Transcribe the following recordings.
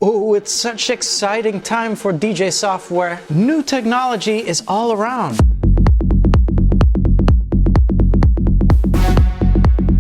Oh, it's such exciting time for DJ software. New technology is all around.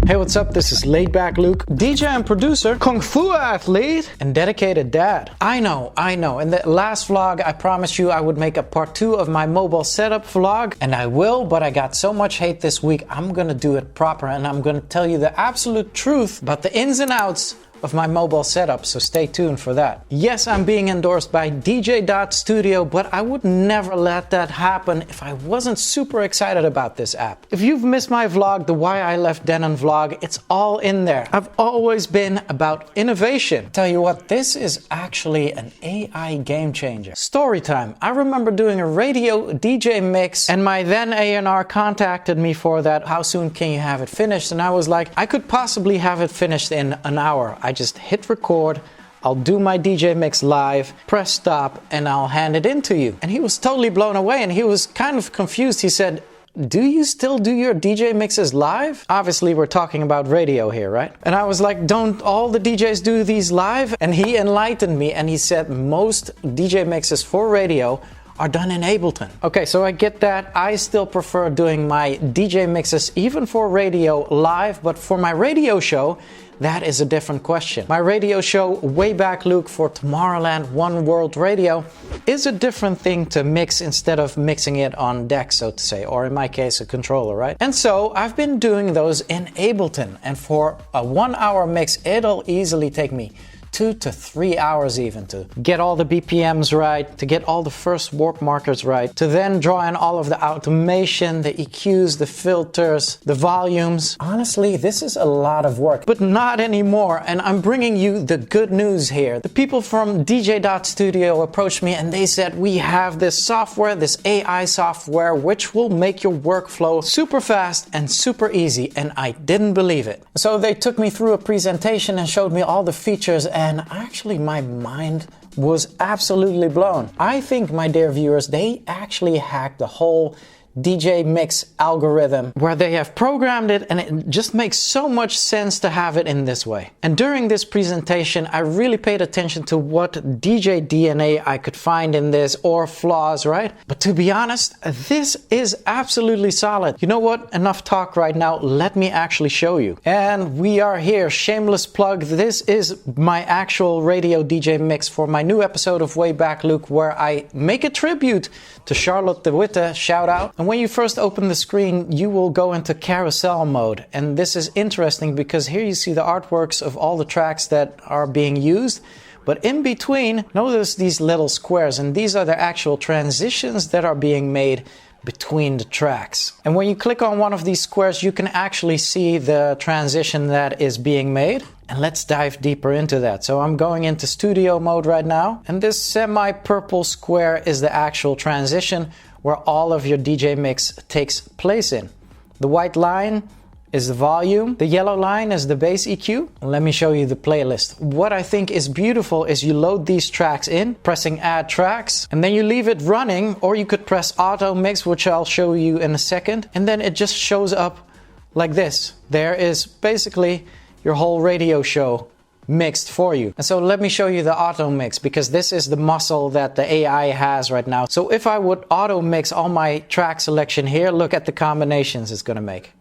Hey, what's up? This is Laidback Luke, DJ and producer, Kung Fu athlete, and dedicated dad. I know. In the last vlog, I promised you I would make a part 2 of my mobile setup vlog, and I will, but I got so much hate this week, I'm gonna do it proper, and I'm gonna tell you the absolute truth about the ins and outs of my mobile setup, so stay tuned for that. Yes, I'm being endorsed by DJ.Studio, but I would never let that happen if I wasn't super excited about this app. If you've missed my vlog, the Why I Left Denon vlog, it's all in there. I've always been about innovation. Tell you what, this is actually an AI game changer. Story time. I remember doing a radio DJ mix, and my then A&R contacted me for that. How soon can you have it finished? And I was like, I could possibly have it finished in an hour. I just hit record, I'll do my DJ mix live, press stop, and I'll hand it in to you. And he was totally blown away, and he was kind of confused. He said, do you still do your DJ mixes live? Obviously, we're talking about radio here, right? And I was like, don't all the DJs do these live? And he enlightened me, and he said most DJ mixes for radio are done in Ableton. Okay, so I get that. I still prefer doing my DJ mixes even for radio live, but for my radio show, that is a different question. My radio show, Way Back Luke for Tomorrowland One World Radio, is a different thing to mix instead of mixing it on deck, so to say, or in my case, a controller, right? And so I've been doing those in Ableton, and for a 1 hour mix, it'll easily take me 2 to 3 hours even to get all the BPMs right, to get all the first warp markers right, to then draw in all of the automation, the EQs, the filters, the volumes. Honestly, this is a lot of work, but not anymore. And I'm bringing you the good news here. The people from DJ.Studio approached me and they said, we have this software, this AI software, which will make your workflow super fast and super easy. And I didn't believe it. So they took me through a presentation and showed me all the features, and actually my mind was absolutely blown. I think, my dear viewers, they actually hacked the whole DJ mix algorithm where they have programmed it, and it just makes so much sense to have it in this way. And during this presentation, I really paid attention to what DJ DNA I could find in this or flaws, right? But to be honest, this is absolutely solid. You know what? Enough talk right now. Let me actually show you. And we are here. Shameless plug. This is my actual radio DJ mix for my new episode of Way Back Luke, where I make a tribute to Charlotte de Witte. Shout out. And when you first open the screen, you will go into carousel mode. And this is interesting because here you see the artworks of all the tracks that are being used. But in between, notice these little squares, and these are the actual transitions that are being made between the tracks. And when you click on one of these squares, you can actually see the transition that is being made. And let's dive deeper into that. So I'm going into studio mode right now. And this semi-purple square is the actual transition where all of your DJ mix takes place in. The white line is the volume. The yellow line is the bass EQ. Let me show you the playlist. What I think is beautiful is you load these tracks in, pressing add tracks, and then you leave it running, or you could press auto mix, which I'll show you in a second, and then it just shows up like this. There is basically your whole radio show mixed for you. And so let me show you the auto mix, because this is the muscle that the AI has right now. So if I would auto mix all my track selection here, look at the combinations it's gonna make.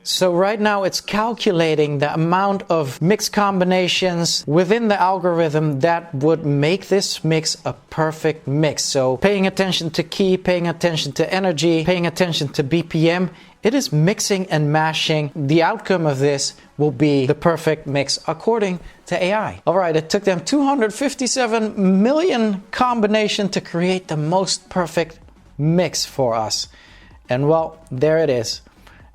So right now it's calculating the amount of mix combinations within the algorithm that would make this mix a perfect mix. So paying attention to key, paying attention to energy, paying attention to BPM, it is mixing and mashing. The outcome of this will be the perfect mix according to AI. All right, it took them 257 million combinations to create the most perfect mix for us. And well, there it is.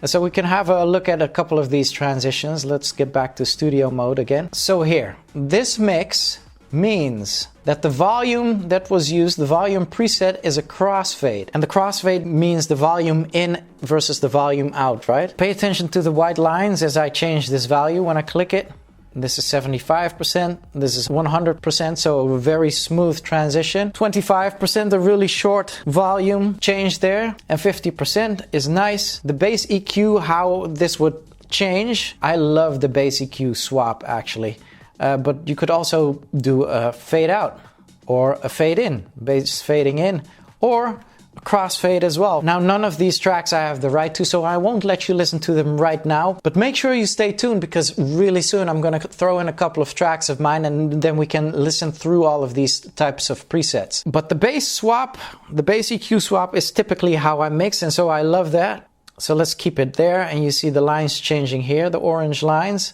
So we can have a look at a couple of these transitions. Let's get back to studio mode again. So here, this mix means that the volume that was used, the volume preset, is a crossfade. And the crossfade means the volume in versus the volume out, right? Pay attention to the white lines as I change this value when I click it. This is 75%, this is 100%, so a very smooth transition. 25%, a really short volume change there, and 50% is nice. The bass EQ, how this would change. I love the bass EQ swap actually. but you could also do a fade out or a fade in, bass fading in, or a crossfade as well. Now, none of these tracks I have the right to, so I won't let you listen to them right now, but make sure you stay tuned because really soon I'm going to throw in a couple of tracks of mine and then we can listen through all of these types of presets. But the bass swap, the bass EQ swap is typically how I mix, and so I love that. So let's keep it there, and you see the lines changing here, the orange lines.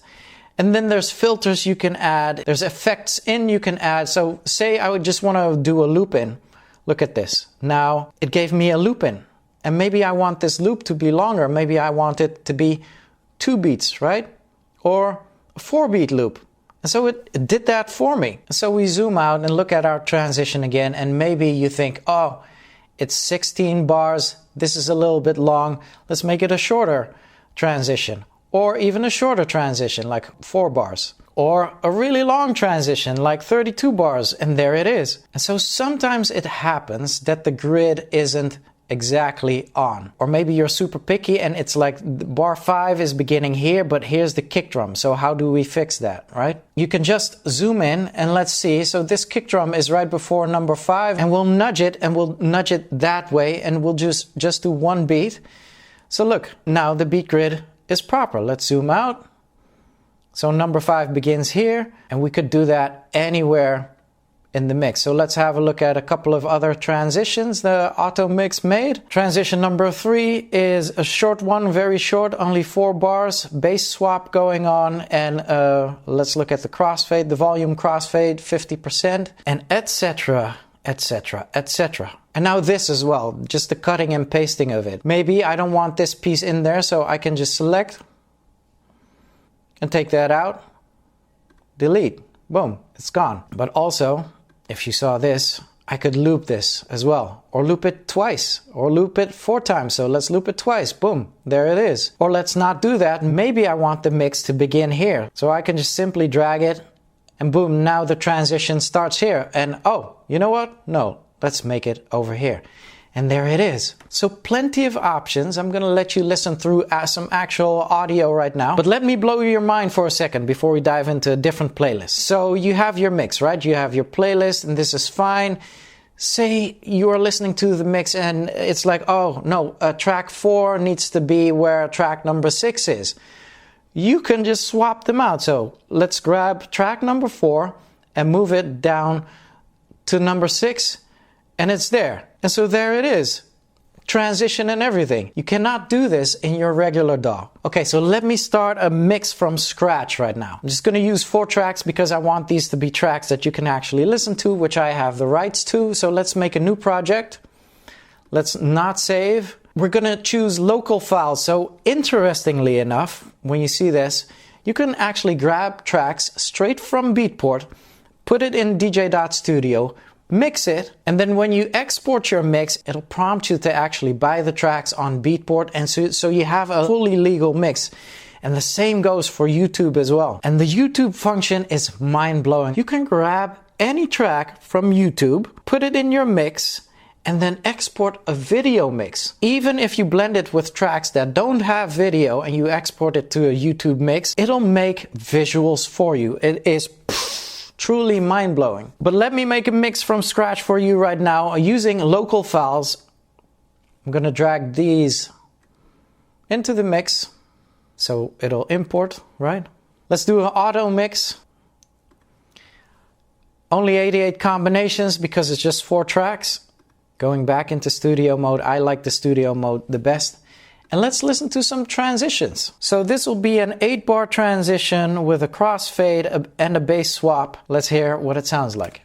And then there's filters you can add, there's effects in you can add. So say I would just want to do a loop in. Look at this. Now it gave me a loop in, and maybe I want this loop to be longer. Maybe I want it to be 2 beats, right? Or a 4-beat loop. And so it did that for me. So we zoom out and look at our transition again, and maybe you think, oh, it's 16 bars. This is a little bit long. Let's make it a shorter transition, or even a shorter transition, like 4 bars. Or a really long transition, like 32 bars, and there it is. And so sometimes it happens that the grid isn't exactly on. Or maybe you're super picky and it's like bar 5 is beginning here, but here's the kick drum. So how do we fix that, right? You can just zoom in and let's see. So this kick drum is right before number 5, and we'll nudge it that way, and we'll just do 1 beat. So look, now the beat grid is proper. Let's zoom out. So number 5 begins here, and we could do that anywhere in the mix. So let's have a look at a couple of other transitions the auto mix made. Transition number 3 is a short one, very short, only 4 bars, bass swap going on, and let's look at the crossfade, the volume crossfade, 50%, and etc, etc, etc. And now this as well, just the cutting and pasting of it. Maybe I don't want this piece in there, so I can just select and take that out, delete, boom, it's gone. But also, if you saw this, I could loop this as well, or loop it twice, or loop it 4 times. So let's loop it twice, boom, there it is. Or let's not do that. Maybe I want the mix to begin here. So I can just simply drag it, and boom, now the transition starts here. And oh, you know what? No, let's make it over here. And there it is. So plenty of options. I'm gonna let you listen through some actual audio right now. But let me blow your mind for a second before we dive into a different playlist. So you have your mix, right? You have your playlist and this is fine. Say you are listening to the mix and it's like, oh no, track 4 needs to be where track number 6 is. You can just swap them out. So let's grab track number 4 and move it down to number 6, and it's there. And so there it is. Transition and everything. You cannot do this in your regular DAW. Okay, so let me start a mix from scratch right now. I'm just going to use 4 tracks because I want these to be tracks that you can actually listen to, which I have the rights to. So let's make a new project. Let's not save. We're going to choose local files. So interestingly enough, when you see this, you can actually grab tracks straight from Beatport, put it in DJ.Studio, mix it, and then when you export your mix, it'll prompt you to actually buy the tracks on Beatport, and so you have a fully legal mix. And the same goes for YouTube as well. And the YouTube function is mind-blowing. You can grab any track from YouTube, put it in your mix, and then export a video mix. Even if you blend it with tracks that don't have video and you export it to a YouTube mix, it'll make visuals for you. It is truly mind-blowing. But let me make a mix from scratch for you right now using local files. I'm gonna drag these into the mix so it'll import, right? Let's do an auto mix. Only 88 combinations because it's just 4 tracks. Going back into studio mode, I like the studio mode the best. And let's listen to some transitions. So this will be an 8-bar transition with a crossfade and a bass swap. Let's hear what it sounds like.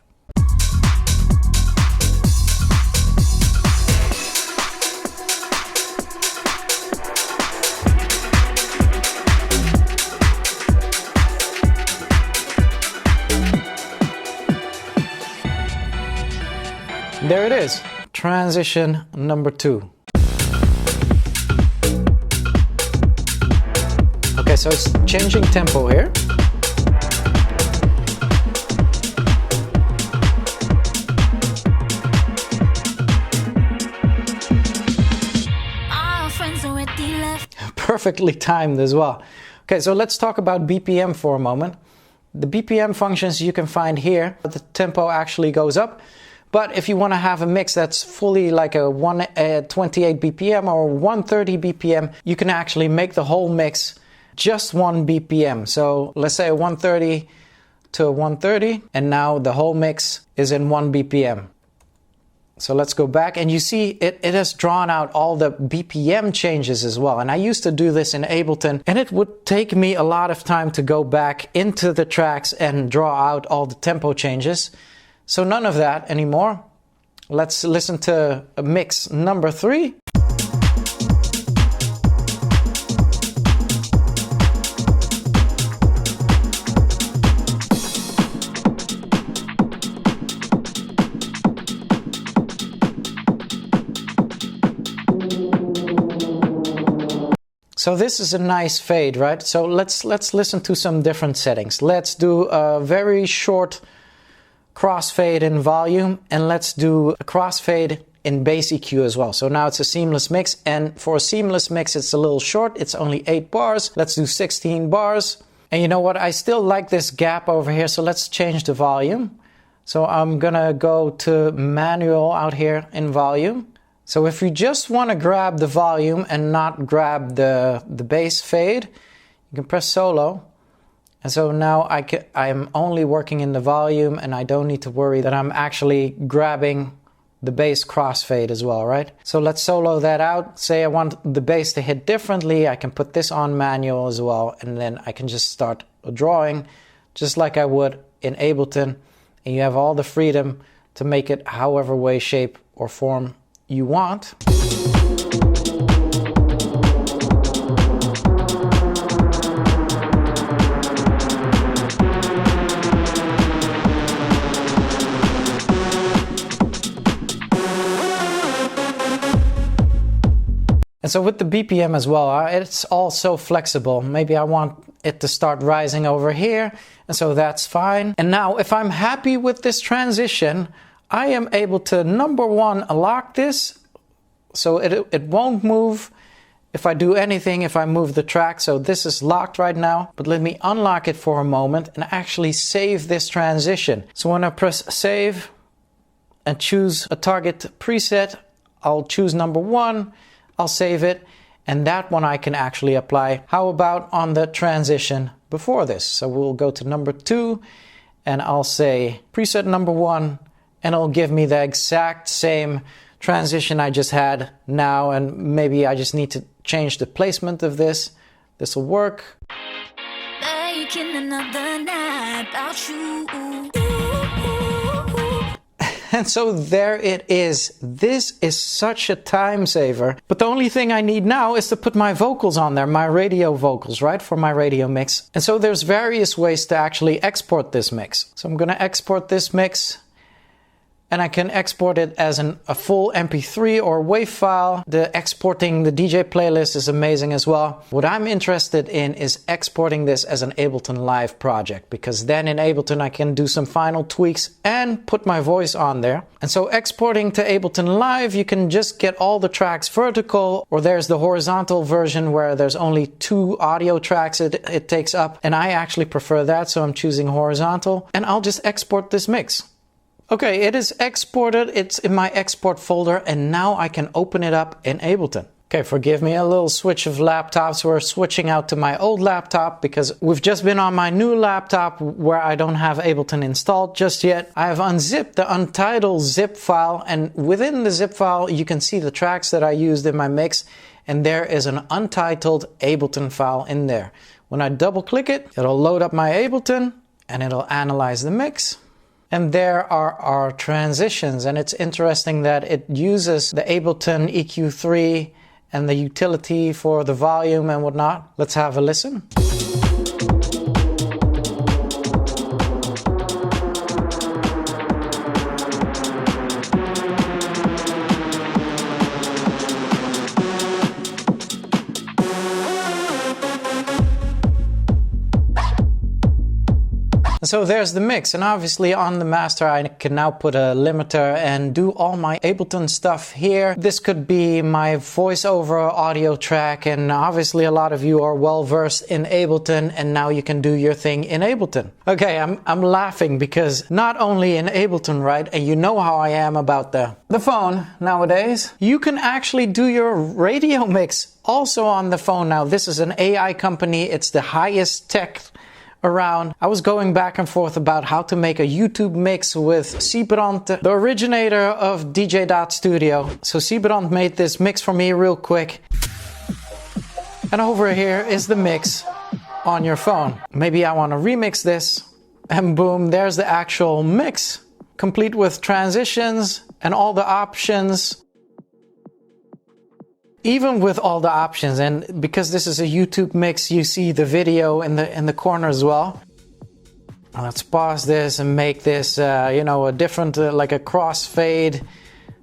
There it is, transition number 2. Okay, so it's changing tempo here. Perfectly timed as well. Okay, so let's talk about BPM for a moment. The BPM functions you can find here. The tempo actually goes up. But if you want to have a mix that's fully like a 128 BPM or 130 BPM, you can actually make the whole mix just 1 BPM. So let's say 130 to 130, and now the whole mix is in 1 BPM. So let's go back, and you see it has drawn out all the BPM changes as well. And I used to do this in Ableton, and it would take me a lot of time to go back into the tracks and draw out all the tempo changes. So none of that anymore. Let's listen to mix number 3. So this is a nice fade, right? So let's listen to some different settings. Let's do a very short crossfade in volume, and let's do a crossfade in bass EQ as well. So now it's a seamless mix, and for a seamless mix it's a little short. It's only 8 bars. Let's do 16 bars. And you know what? I still like this gap over here, so let's change the volume. So I'm gonna go to manual out here in volume. So if you just want to grab the volume and not grab the bass fade, you can press solo. And so now I'm only working in the volume, and I don't need to worry that I'm actually grabbing the bass crossfade as well, right? So let's solo that out. Say I want the bass to hit differently, I can put this on manual as well, and then I can just start drawing just like I would in Ableton, and you have all the freedom to make it however way, shape, or form you want. And so with the BPM as well, it's all so flexible. Maybe I want it to start rising over here, and so that's fine. And now if I'm happy with this transition, I am able to, number one, lock this so it won't move if I do anything, if I move the track. So this is locked right now, but let me unlock it for a moment and actually save this transition. So when I press save and choose a target preset, I'll choose number 1, I'll save it, and that one I can actually apply. How about on the transition before this? So we'll go to number 2 and I'll say preset number 1, and it'll give me the exact same transition I just had now, and maybe I just need to change the placement of this. This will work. Making another night about you. And so there it is. This is such a time saver. But the only thing I need now is to put my vocals on there, my radio vocals, right, for my radio mix. And so there's various ways to actually export this mix. So I'm gonna export this mix, and I can export it as a full MP3 or WAV file. The exporting the DJ playlist is amazing as well. What I'm interested in is exporting this as an Ableton Live project, because then in Ableton I can do some final tweaks and put my voice on there. And so exporting to Ableton Live, you can just get all the tracks vertical, or there's the horizontal version where there's only 2 audio tracks it takes up. And I actually prefer that, so I'm choosing horizontal, and I'll just export this mix. Okay, it is exported, it's in my export folder, and now I can open it up in Ableton. Okay, forgive me, a little switch of laptops. We're switching out to my old laptop because we've just been on my new laptop where I don't have Ableton installed just yet. I have unzipped the untitled zip file, and within the zip file you can see the tracks that I used in my mix, and there is an untitled Ableton file in there. When I double click it, it'll load up my Ableton and it'll analyze the mix. And there are our transitions, and it's interesting that it uses the Ableton EQ3 and the utility for the volume and whatnot. Let's have a listen. So there's the mix, and obviously on the master I can now put a limiter and do all my Ableton stuff here. This could be my voiceover audio track, and obviously a lot of you are well versed in Ableton, and now you can do your thing in Ableton. Okay, I'm laughing because not only in Ableton, right, and you know how I am about the phone nowadays, you can actually do your radio mix also on the phone now. This is an AI company, it's the highest tech around. I was going back and forth about how to make a YouTube mix with Siebrand, the originator of DJ.Studio. So Siebrand made this mix for me real quick. And over here is the mix on your phone. Maybe I want to remix this, and boom, there's the actual mix, complete with transitions and all the options. Even with all the options, and because this is a YouTube mix, you see the video in the corner as well. Let's pause this and make this, you know, a different, like a crossfade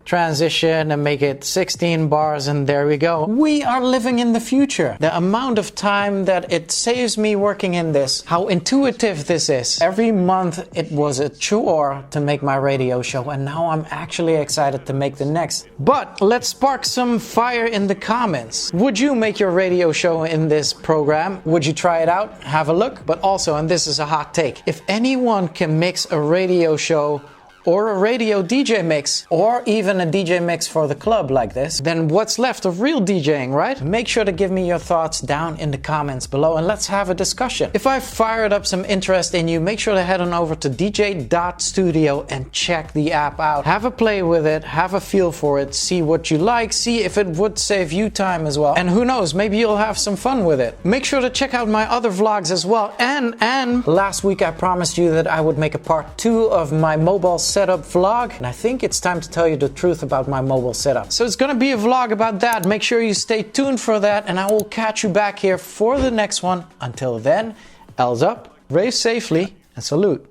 transition, and make it 16 bars, and there we go. We are living in the future. The amount of time that it saves me working in this, how intuitive this is. Every month it was a chore to make my radio show, and now I'm actually excited to make the next. But let's spark some fire in the comments. Would you make your radio show in this program? Would you try it out? Have a look. But also, and this is a hot take, if anyone can mix a radio show or a radio DJ mix, or even a DJ mix for the club like this, then what's left of real DJing, right? Make sure to give me your thoughts down in the comments below, and let's have a discussion. If I fired up some interest in you, make sure to head on over to DJ.Studio and check the app out. Have a play with it, have a feel for it, see what you like, see if it would save you time as well. And who knows, maybe you'll have some fun with it. Make sure to check out my other vlogs as well. And last week I promised you that I would make a part 2 of my mobile setup vlog, and I think it's time to tell you the truth about my mobile setup. So it's gonna be a vlog about that. Make sure you stay tuned for that, and I will catch you back here for the next one. Until then, L's up, rave safely, and salute.